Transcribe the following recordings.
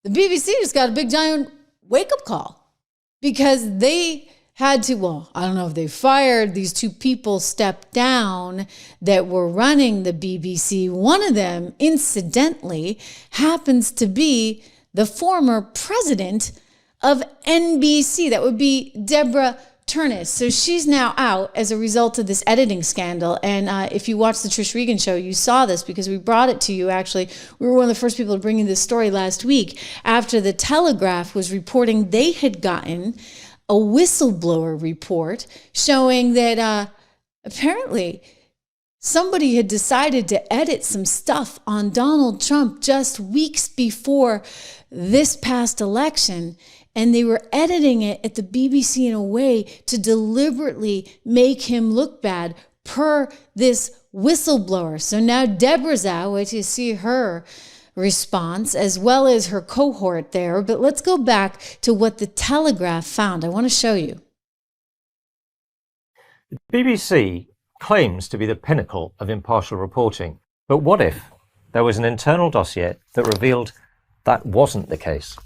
the BBC just got a big giant wake-up call because they had to, well, I don't know if they fired these two people, stepped down that were running the BBC. One of them, incidentally, happens to be the former president of NBC. That would be Deborah Turness. So she's now out as a result of this editing scandal. And if you watched the Trish Regan show, you saw this because we brought it to you. Actually, we were one of the first people to bring you this story last week after the Telegraph was reporting they had gotten a whistleblower report showing that apparently somebody had decided to edit some stuff on Donald Trump just weeks before this past election. And they were editing it at the BBC in a way to deliberately make him look bad per this whistleblower. So now Deborah's out. Wait till you see her response as well as her cohort there. But let's go back to what the Telegraph found. I want to show you. The BBC claims to be the pinnacle of impartial reporting. But what if there was an internal dossier that revealed that wasn't the case?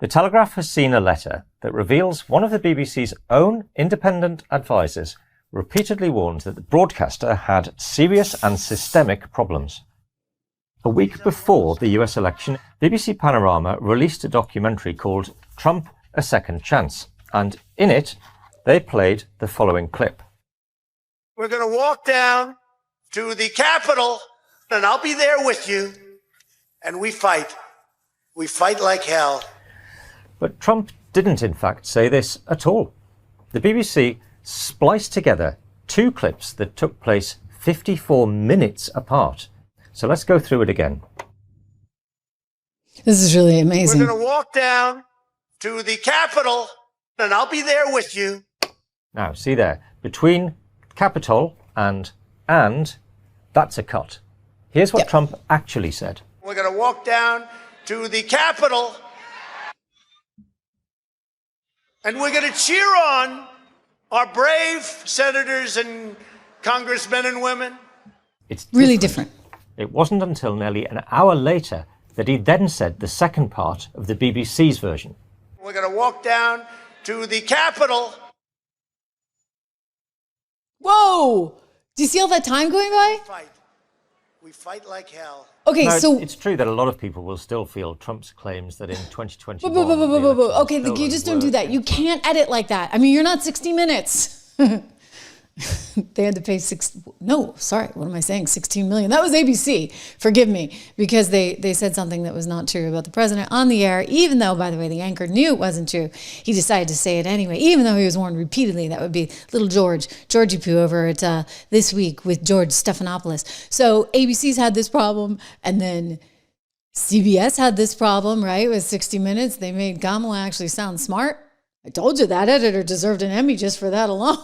The Telegraph has seen a letter that reveals one of the BBC's own independent advisors repeatedly warned that the broadcaster had serious and systemic problems. A week before the US election, BBC Panorama released a documentary called Trump: A Second Chance, and in it, they played the following clip. We're going to walk down to the Capitol, and I'll be there with you, and we fight. We fight like hell. But Trump didn't in fact say this at all. The BBC spliced together two clips that took place 54 minutes apart. So let's go through it again. This is really amazing. We're going to walk down to the Capitol, and I'll be there with you. Now, see there, between Capitol and, that's a cut. Here's what Trump actually said. We're going to walk down to the Capitol, and we're going to cheer on our brave senators and congressmen and women. It's really different. It wasn't until nearly an hour later that he then said the second part of the BBC's version. We're going to walk down to the Capitol. Whoa! Do you see all that time going by? We fight like hell. Okay, now, so it's true that a lot of people will still feel Trump's claims that in 2021... Okay, you just don't do that. You can't edit like that. I mean, you're not 60 Minutes. They had to pay 16 million. That was ABC. Forgive me, because they said something that was not true about the president on the air, even though, by the way, the anchor knew it wasn't true. He decided to say it anyway, even though he was warned repeatedly. That would be little Georgie Poo over at This Week with George Stephanopoulos. So ABC's had this problem, and then CBS had this problem, right, with 60 Minutes. They made Kamala actually sound smart. I told you that editor deserved an Emmy just for that alone.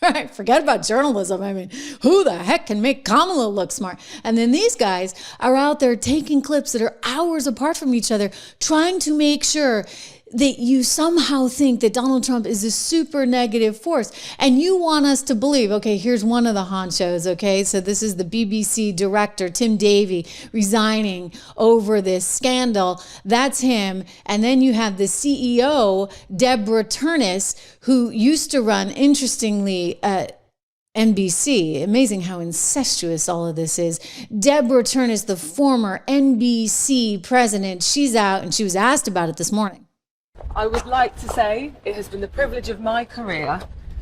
Right, forget about journalism. I mean, who the heck can make Kamala look smart? And then these guys are out there taking clips that are hours apart from each other, trying to make sure that you somehow think that Donald Trump is a super negative force. And you want us to believe, okay, here's one of the honchos, okay? So this is the BBC director, Tim Davie, resigning over this scandal. That's him. And then you have the CEO, Deborah Turness, who used to run, interestingly, NBC. Amazing how incestuous all of this is. Deborah Turness, the former NBC president, she's out, and she was asked about it this morning. I would like to say it has been the privilege of my career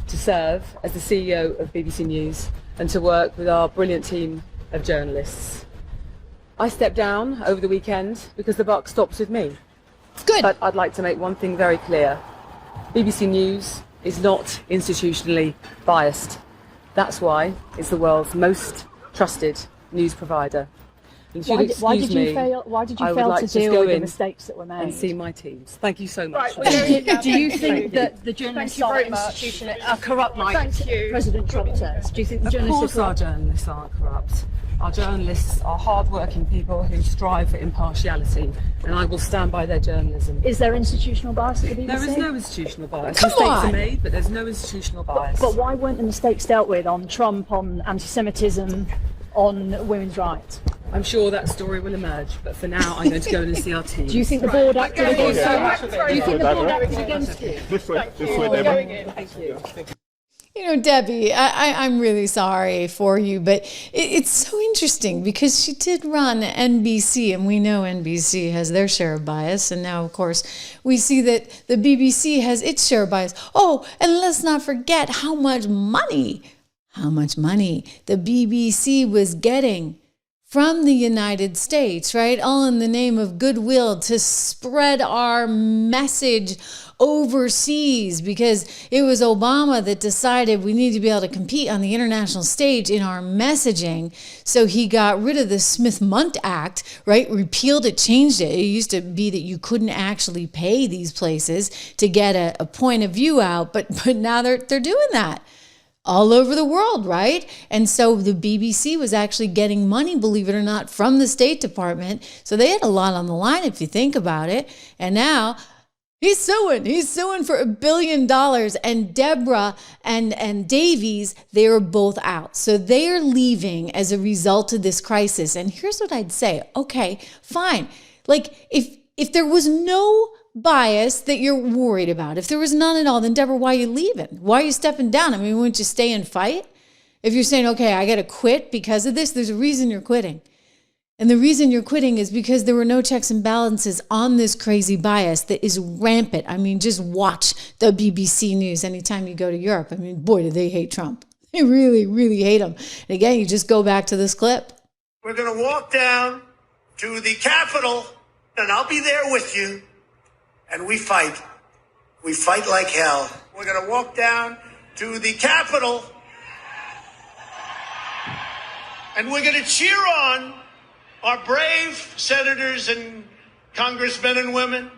to serve as the CEO of BBC News and to work with our brilliant team of journalists. I stepped down over the weekend because the buck stops with me. Good. But I'd like to make one thing very clear. BBC News is not institutionally biased. That's why it's the world's most trusted news provider. Why did you fail to deal with the mistakes that were made? And see my teams. Thank you so much. Right, do you think that the journalists are corrupt, like President Trump says? Do you think the journalists our journalists aren't corrupt. Our journalists are hard-working people who strive for impartiality, and I will stand by their journalism. Is there institutional bias at the BBC? There is no institutional bias. Come Mistakes on. are made, but there's no institutional bias. But why weren't the mistakes dealt with on Trump, on anti-Semitism, on women's rights? I'm sure that story will emerge, but for now, I'm going to go and see our team. Do you think the board acted against you? Do you think the board acted against you? This way, Deborah. Thank you. You know, Debbie, I'm really sorry for you, but it's so interesting because she did run NBC, and we know NBC has their share of bias, and now, of course, we see that the BBC has its share of bias. Oh, and let's not forget how much money the BBC was getting from the United States, right? All in the name of goodwill to spread our message overseas, because it was Obama that decided we need to be able to compete on the international stage in our messaging. So he got rid of the Smith-Mundt Act, right? Repealed it, changed it. It used to be that you couldn't actually pay these places to get a point of view out, but now they're doing that all over the world, right? And so the BBC was actually getting money, believe it or not, from the State Department. So they had a lot on the line if you think about it. And now he's suing for $1 billion. And Deborah and Davies, they are both out. So they are leaving as a result of this crisis. And here's what I'd say. Okay, fine. Like if there was no bias that you're worried about, if there was none at all, then Deborah, why are you leaving? Why are you stepping down? I mean, wouldn't you stay and fight? If you're saying, okay, I got to quit because of this, there's a reason you're quitting. And the reason you're quitting is because there were no checks and balances on this crazy bias that is rampant. I mean, just watch the BBC News anytime you go to Europe. I mean, boy, do they hate Trump. They really, really hate him. And again, you just go back to this clip. We're going to walk down to the Capitol, and I'll be there with you. And we fight. We fight like hell. We're going to walk down to the Capitol, and we're going to cheer on our brave senators and congressmen and women.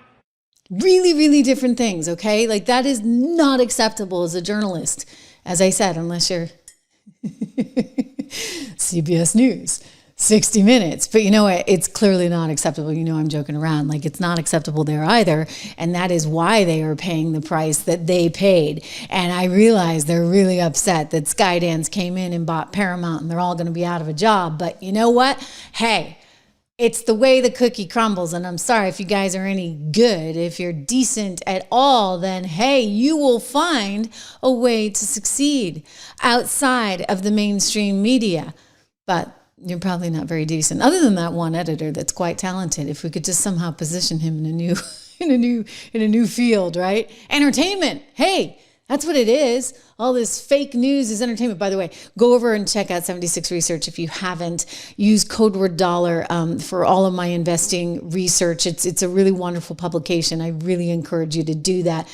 Really, really different things, okay? Like, that is not acceptable as a journalist, as I said, unless you're CBS News. 60 Minutes. But you know what? It's clearly not acceptable. You know I'm joking around. Like, it's not acceptable there either. And that is why they are paying the price that they paid. And I realize they're really upset that Skydance came in and bought Paramount and they're all going to be out of a job. But you know what? Hey, it's the way the cookie crumbles. And I'm sorry if you guys are any good. If you're decent at all, then hey, you will find a way to succeed outside of the mainstream media. But you're probably not very decent. Other than that one editor that's quite talented. If we could just somehow position him in a new field, right? Entertainment. Hey, that's what it is. All this fake news is entertainment. By the way, go over and check out 76 Research if you haven't. Use code word dollar for all of my investing research. It's a really wonderful publication. I really encourage you to do that.